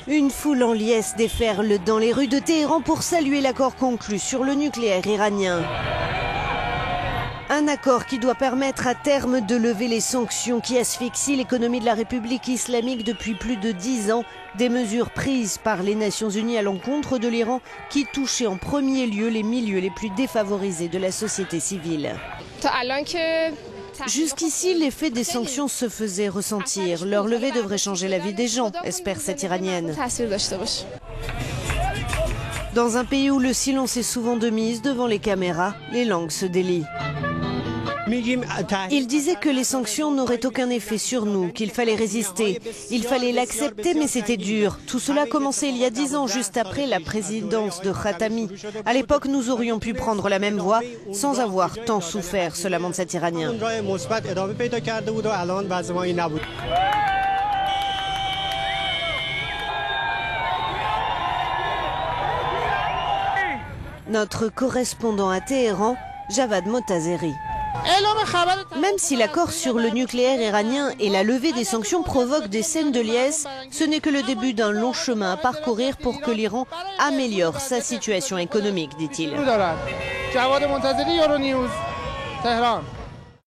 Une foule en liesse déferle dans les rues de Téhéran pour saluer l'accord conclu sur le nucléaire iranien. Un accord qui doit permettre à terme de lever les sanctions qui asphyxient l'économie de la République islamique depuis plus de 10 ans. Des mesures prises par les Nations Unies à l'encontre de l'Iran qui touchaient en premier lieu les milieux les plus défavorisés de la société civile. Jusqu'ici, l'effet des sanctions se faisait ressentir. Leur levée devrait changer la vie des gens, espère cette Iranienne. Dans un pays où le silence est souvent de mise devant les caméras, les langues se délient. Il disait que les sanctions n'auraient aucun effet sur nous, qu'il fallait résister. Il fallait l'accepter, mais c'était dur. Tout cela a commencé il y a 10 ans, juste après la présidence de Khatami. À l'époque, nous aurions pu prendre la même voie sans avoir tant souffert, se lamente cet Iranien. Notre correspondant à Téhéran, Javad Motazeri. Même si l'accord sur le nucléaire iranien et la levée des sanctions provoquent des scènes de liesse, ce n'est que le début d'un long chemin à parcourir pour que l'Iran améliore sa situation économique, dit-il.